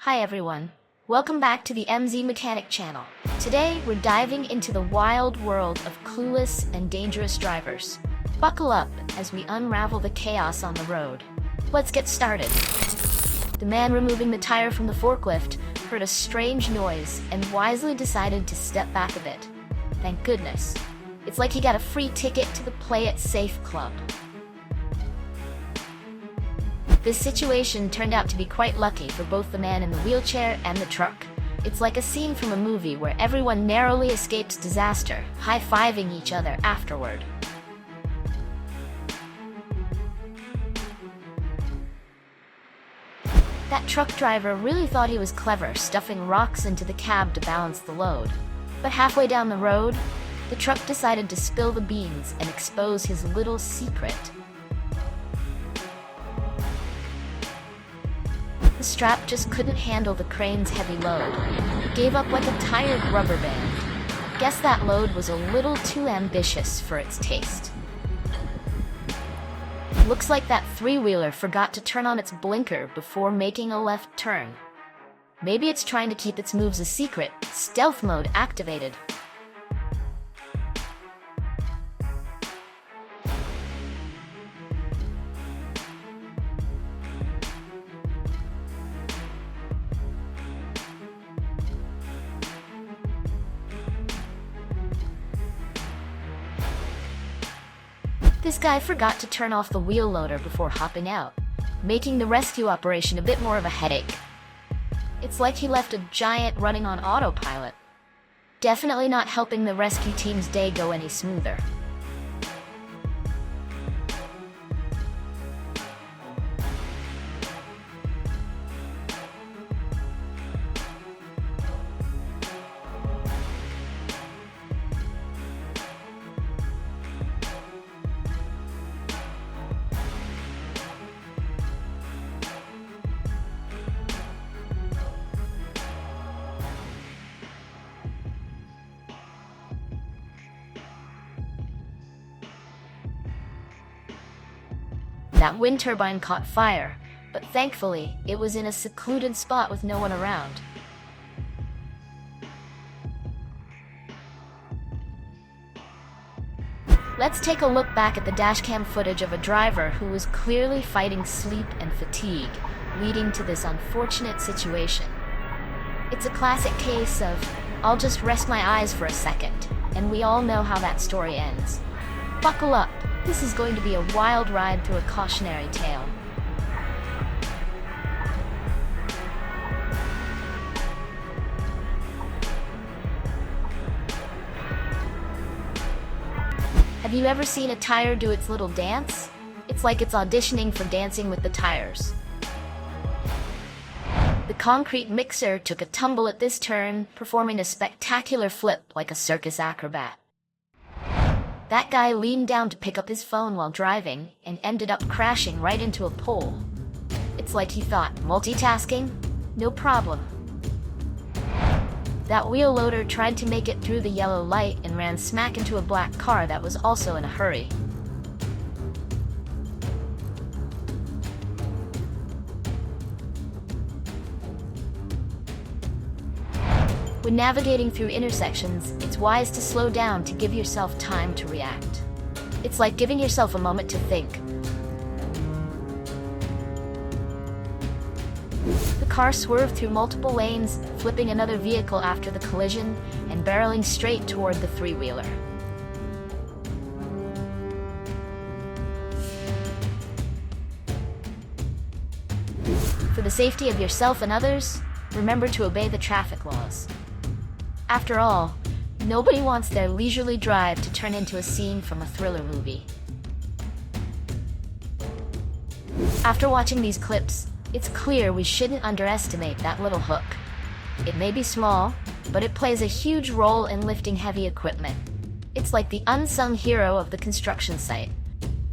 Hi everyone, welcome back to the MZ Mechanic channel. Today we're diving into the wild world of clueless and dangerous drivers. Buckle up as we unravel the chaos on the road. Let's get started. The man removing the tire from the forklift heard a strange noise and wisely decided to step back a bit. Thank goodness. It's like he got a free ticket to the Play It Safe Club. This situation turned out to be quite lucky for both the man in the wheelchair and the truck. It's like a scene from a movie where everyone narrowly escapes disaster, high-fiving each other afterward. That truck driver really thought he was clever, stuffing rocks into the cab to balance the load. But halfway down the road, the truck decided to spill the beans and expose his little secret. The strap just couldn't handle the crane's heavy load. It gave up like a tired rubber band. Guess that load was a little too ambitious for its taste. Looks like that three-wheeler forgot to turn on its blinker before making a left turn. Maybe it's trying to keep its moves a secret. Stealth mode activated. This guy forgot to turn off the wheel loader before hopping out, making the rescue operation a bit more of a headache. It's like he left a giant running on autopilot. Definitely not helping the rescue team's day go any smoother. That wind turbine caught fire, but thankfully, it was in a secluded spot with no one around. Let's take a look back at the dashcam footage of a driver who was clearly fighting sleep and fatigue, leading to this unfortunate situation. It's a classic case of, I'll just rest my eyes for a second, and we all know how that story ends. Buckle up. This is going to be a wild ride through a cautionary tale. Have you ever seen a tire do its little dance? It's like it's auditioning for Dancing with the Tires. The concrete mixer took a tumble at this turn, performing a spectacular flip like a circus acrobat. That guy leaned down to pick up his phone while driving and ended up crashing right into a pole. It's like he thought, multitasking? No problem. That wheel loader tried to make it through the yellow light and ran smack into a black car that was also in a hurry. When navigating through intersections, it's wise to slow down to give yourself time to react. It's like giving yourself a moment to think. The car swerved through multiple lanes, flipping another vehicle after the collision and barreling straight toward the three-wheeler. For the safety of yourself and others, remember to obey the traffic laws. After all, nobody wants their leisurely drive to turn into a scene from a thriller movie. After watching these clips, it's clear we shouldn't underestimate that little hook. It may be small, but it plays a huge role in lifting heavy equipment. It's like the unsung hero of the construction site,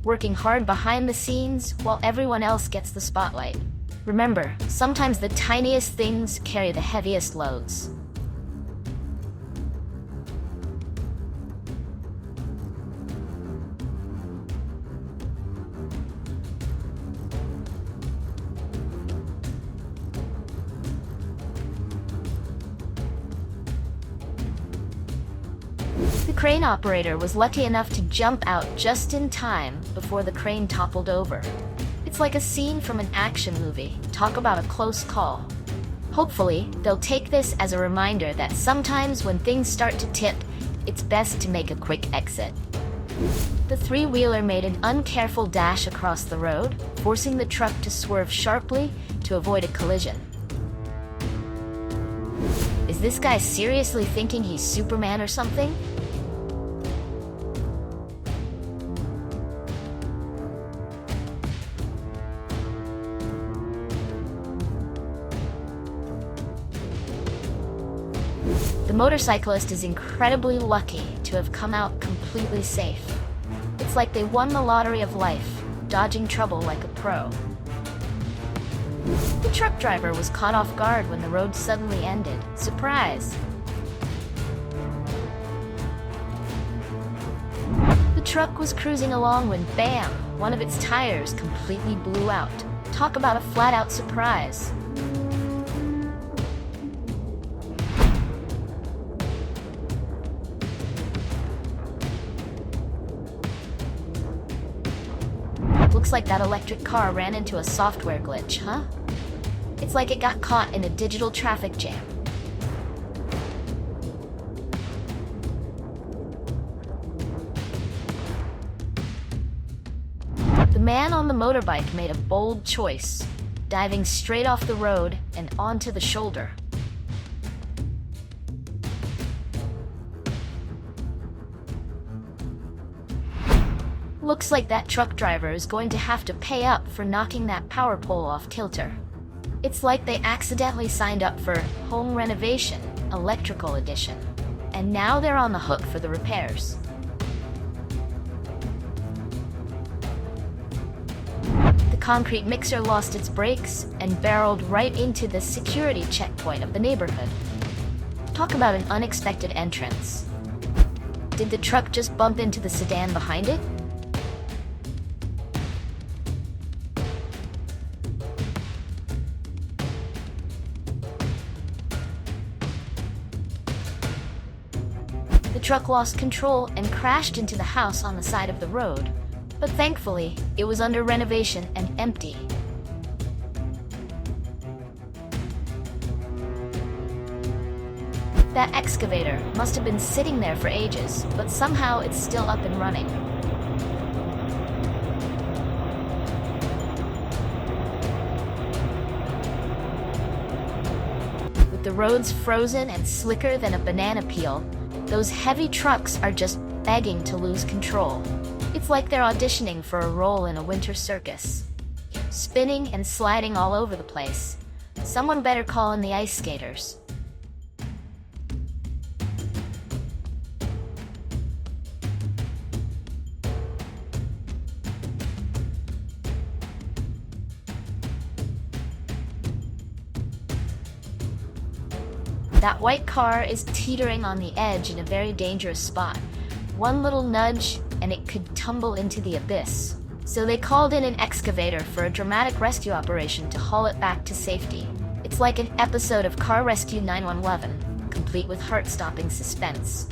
working hard behind the scenes while everyone else gets the spotlight. Remember, sometimes the tiniest things carry the heaviest loads. The crane operator was lucky enough to jump out just in time before the crane toppled over. It's like a scene from an action movie. Talk about a close call. Hopefully, they'll take this as a reminder that sometimes when things start to tip, it's best to make a quick exit. The three-wheeler made an uncareful dash across the road, forcing the truck to swerve sharply to avoid a collision. Is this guy seriously thinking he's Superman or something? The motorcyclist is incredibly lucky to have come out completely safe. It's like they won the lottery of life, dodging trouble like a pro. The truck driver was caught off guard when the road suddenly ended. Surprise! The truck was cruising along when bam! One of its tires completely blew out. Talk about a flat-out surprise. Looks like that electric car ran into a software glitch, huh? It's like it got caught in a digital traffic jam. The man on the motorbike made a bold choice, diving straight off the road and onto the shoulder. Looks like that truck driver is going to have to pay up for knocking that power pole off kilter. It's like they accidentally signed up for Home Renovation, Electrical Edition, and now they're on the hook for the repairs. The concrete mixer lost its brakes and barreled right into the security checkpoint of the neighborhood. Talk about an unexpected entrance. Did the truck just bump into the sedan behind it? The truck lost control and crashed into the house on the side of the road, but thankfully, it was under renovation and empty. That excavator must have been sitting there for ages, but somehow it's still up and running. With the roads frozen and slicker than a banana peel, those heavy trucks are just begging to lose control. It's like they're auditioning for a role in a winter circus. Spinning and sliding all over the place. Someone better call in the ice skaters. That white car is teetering on the edge in a very dangerous spot. One little nudge and it could tumble into the abyss. So they called in an excavator for a dramatic rescue operation to haul it back to safety. It's like an episode of Car Rescue 911, complete with heart-stopping suspense.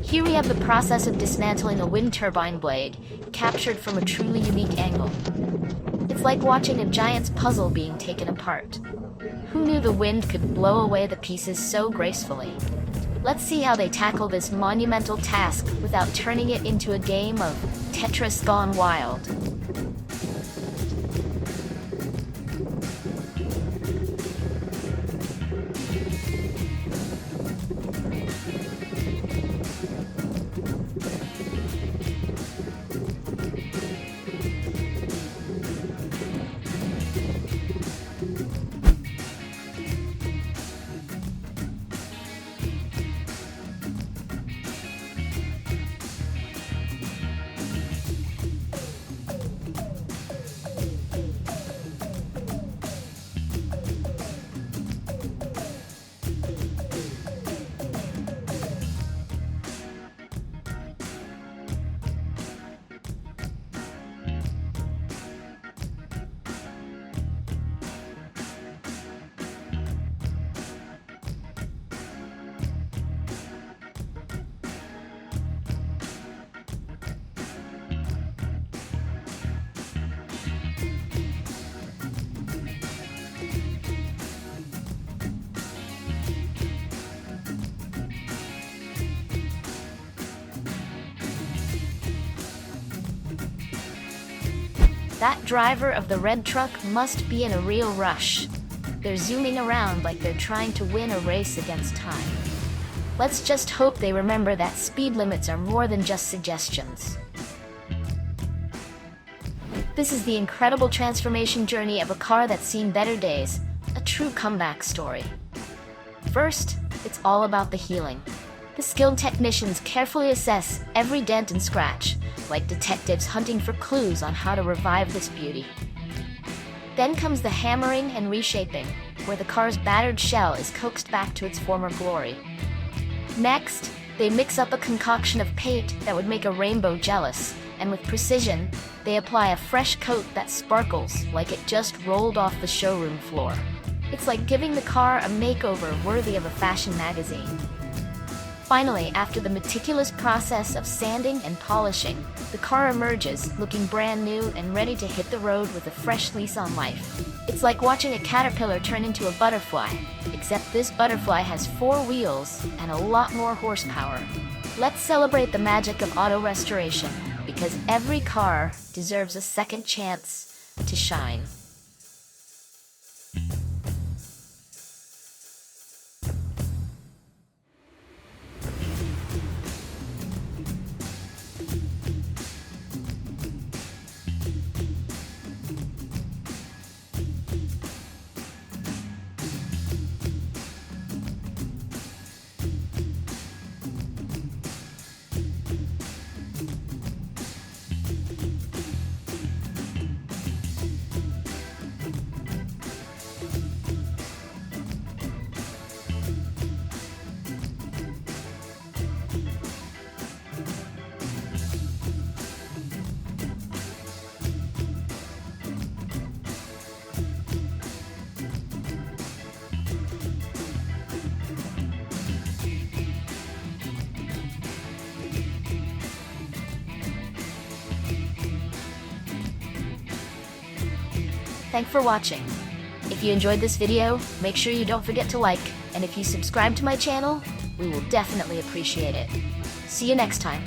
Here we have the process of dismantling a wind turbine blade, captured from a truly unique angle. It's like watching a giant's puzzle being taken apart. Who knew the wind could blow away the pieces so gracefully? Let's see how they tackle this monumental task without turning it into a game of Tetris gone wild. That driver of the red truck must be in a real rush. They're zooming around like they're trying to win a race against time. Let's just hope they remember that speed limits are more than just suggestions. This is the incredible transformation journey of a car that's seen better days, a true comeback story. First, it's all about the healing. The skilled technicians carefully assess every dent and scratch, like detectives hunting for clues on how to revive this beauty. Then comes the hammering and reshaping, where the car's battered shell is coaxed back to its former glory. Next, they mix up a concoction of paint that would make a rainbow jealous, and with precision, they apply a fresh coat that sparkles like it just rolled off the showroom floor. It's like giving the car a makeover worthy of a fashion magazine. Finally, after the meticulous process of sanding and polishing, the car emerges looking brand new and ready to hit the road with a fresh lease on life. It's like watching a caterpillar turn into a butterfly, except this butterfly has 4 wheels and a lot more horsepower. Let's celebrate the magic of auto restoration, because every car deserves a second chance to shine. Thanks for watching. If you enjoyed this video, make sure you don't forget to like, and if you subscribe to my channel, we will definitely appreciate it. See you next time.